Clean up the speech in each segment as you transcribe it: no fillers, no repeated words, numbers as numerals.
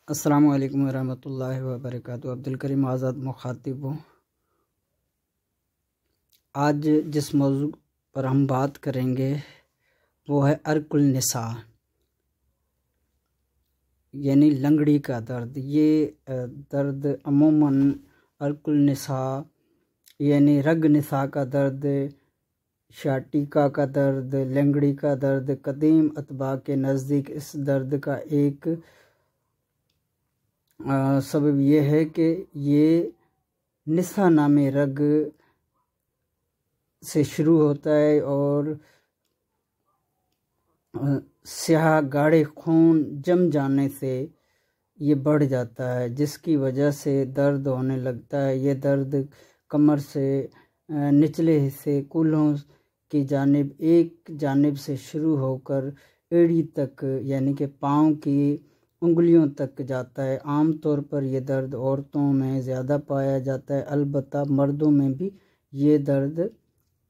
अस्सलामु अलैकुम वरहमतुल्लाहि वबरकातुहू। अब्दुल करीम आज़ाद मुखातिब हूँ। आज जिस मौजू पर हम बात करेंगे वो है अर्कुल निसा, यानी लंगड़ी का दर्द। ये दर्द अमूमन अर्कुल निसा यानी रग निसा का दर्द, शाटिका का दर्द, लंगड़ी का दर्द, कदीम अतबा के नज़दीक इस दर्द का एक सबब यह है कि ये निसा नामी रग से शुरू होता है और स्याह गाढ़े खून जम जाने से ये बढ़ जाता है, जिसकी वजह से दर्द होने लगता है। ये दर्द कमर से निचले हिस्से कूल्हों की जानिब एक जानिब से शुरू होकर एड़ी तक यानी कि पाँव की उंगलियों तक जाता है। आम तौर पर यह दर्द औरतों में ज़्यादा पाया जाता है, अलबत्ता मर्दों में भी ये दर्द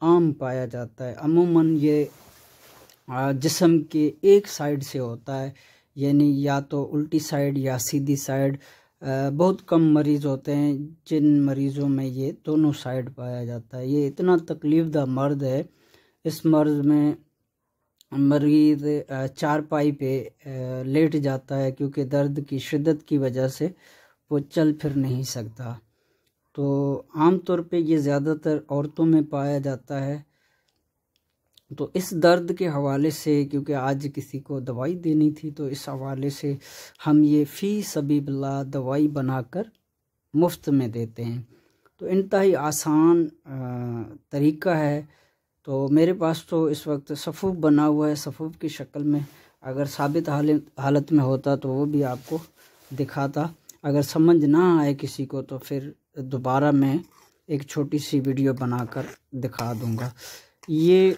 आम पाया जाता है। अमूमन ये जिस्म के एक साइड से होता है, यानी या तो उल्टी साइड या सीधी साइड। बहुत कम मरीज़ होते हैं जिन मरीज़ों में ये दोनों साइड पाया जाता है। ये इतना तकलीफ़दा मर्द है। इस मर्ज़ में मरीज़ चारपाई पे लेट जाता है क्योंकि दर्द की शिद्दत की वजह से वो चल फिर नहीं सकता। तो आम तौर पे ये ज़्यादातर औरतों में पाया जाता है। तो इस दर्द के हवाले से, क्योंकि आज किसी को दवाई देनी थी, तो इस हवाले से हम ये फ़ी सबीलिल्लाह दवाई बनाकर मुफ्त में देते हैं। तो इंतहाई आसान तरीका है। तो मेरे पास तो इस वक्त सफ़ूफ़ बना हुआ है, सफ़ूफ़ की शक्ल में। अगर साबित हालत में होता तो वो भी आपको दिखाता। अगर समझ ना आए किसी को तो फिर दोबारा मैं एक छोटी सी वीडियो बनाकर दिखा दूँगा। ये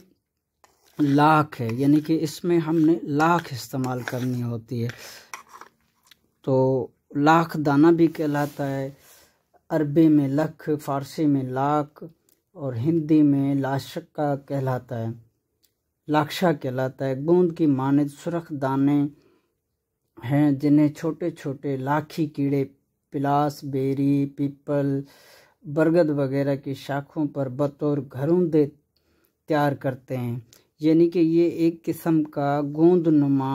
लाख है, यानी कि इसमें हमने लाख इस्तेमाल करनी होती है। तो लाख दाना भी कहलाता है, अरबी में लख, फ़ारसी में लाख और हिंदी में लाशक्का कहलाता है, लाक्षां कहलाता है। गूंद की मानिद सुरख दाने हैं जिन्हें छोटे छोटे लाखी कीड़े पिलास, बेरी, पीपल, बरगद वगैरह की शाखों पर बतौर घरूंदे तैयार करते हैं। यानी कि ये एक किस्म का गोंदनुमा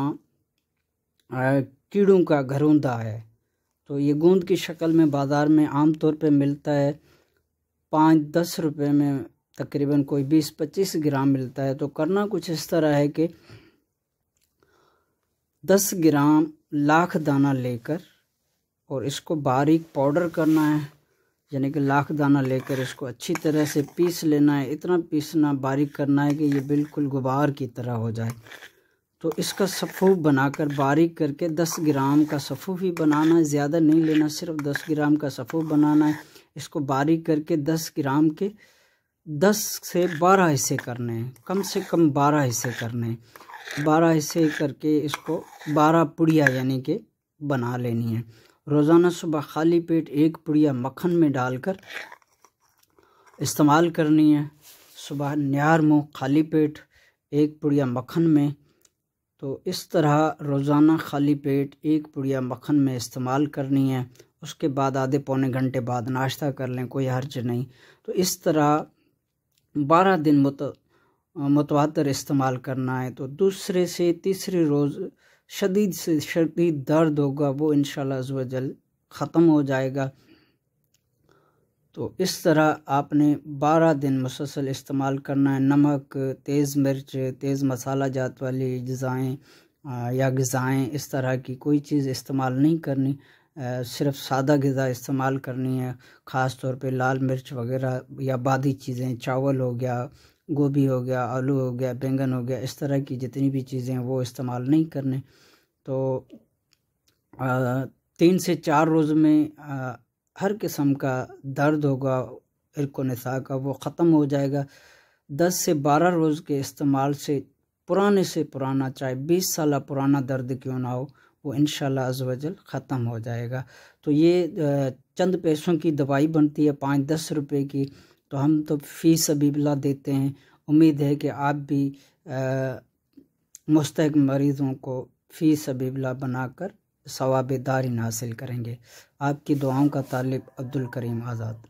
कीड़ों का घरौंदा है। तो ये गोंद की शक्ल में बाज़ार में आम तौर पे मिलता है। 5-10 रुपए में तकरीबन कोई 20-25 ग्राम मिलता है। तो करना कुछ इस तरह है कि 10 ग्राम लाख दाना लेकर और इसको बारीक पाउडर करना है, यानी कि लाख दाना लेकर इसको अच्छी तरह से पीस लेना है। इतना पीसना, बारीक करना है कि ये बिल्कुल गुबार की तरह हो जाए। तो इसका सफ़ूफ़ बनाकर बारीक करके 10 ग्राम का सफ़ूफ़ ही बनाना है, ज़्यादा नहीं लेना, सिर्फ 10 ग्राम का सफ़ूफ़ बनाना है। इसको बारीक करके 10 ग्राम के 10 से 12 हिस्से करने हैं, कम से कम 12 हिस्से करने हैं। 12 हिस्से करके इसको 12 पुड़िया यानी कि बना लेनी है। रोज़ाना सुबह खाली पेट 1 पुड़िया मक्खन में डालकर इस्तेमाल करनी है। सुबह निहार मुँह खाली पेट 1 पुड़िया मक्खन में। तो इस तरह रोज़ाना खाली पेट 1 पुड़िया मक्खन में इस्तेमाल करनी है। उसके बाद आधे पौने घंटे बाद नाश्ता कर लें, कोई हर्ज नहीं। तो इस तरह 12 दिन मुतवातर इस्तेमाल करना है। तो दूसरे से तीसरे रोज़ शदीद से शदीद दर्द होगा, वो इंशाअल्लाह अज़्ज़ व जल ख़त्म हो जाएगा। तो इस तरह आपने 12 दिन मुसलसल इस्तेमाल करना है। नमक, तेज़ मिर्च, तेज़ मसाला जात वाली ग़िज़ाएँ या ग़िज़ाएँ इस तरह की कोई चीज़ इस्तेमाल नहीं करनी। सिर्फ सादा ग़िज़ा इस्तेमाल करनी है। ख़ास तौर पे लाल मिर्च वगैरह या बादी चीज़ें, चावल हो गया, गोभी हो गया, आलू हो गया, बैंगन हो गया, इस तरह की जितनी भी चीज़ें हैं वो इस्तेमाल नहीं करने। तो 3 से 4 रोज़ में हर किस्म का दर्द होगा इर्क़ो निसा का, वो ख़त्म हो जाएगा। 10 से 12 रोज़ के इस्तेमाल से पुराने से पुराना, चाहे 20 साल पुराना दर्द क्यों ना हो, वो इंशाअल्लाह अज़्ज़ व जल ख़त्म हो जाएगा। तो ये चंद पैसों की दवाई बनती है, 5-10 रुपए की। तो हम तो फ़ी सबीलिल्लाह देते हैं। उम्मीद है कि आप भी मुस्तहिक़ मरीज़ों को फ़ी सबीलिल्लाह बनाकर सवाब दारिन हासिल करेंगे। आपकी दुआओं का तालिब अब्दुल करीम आज़ाद।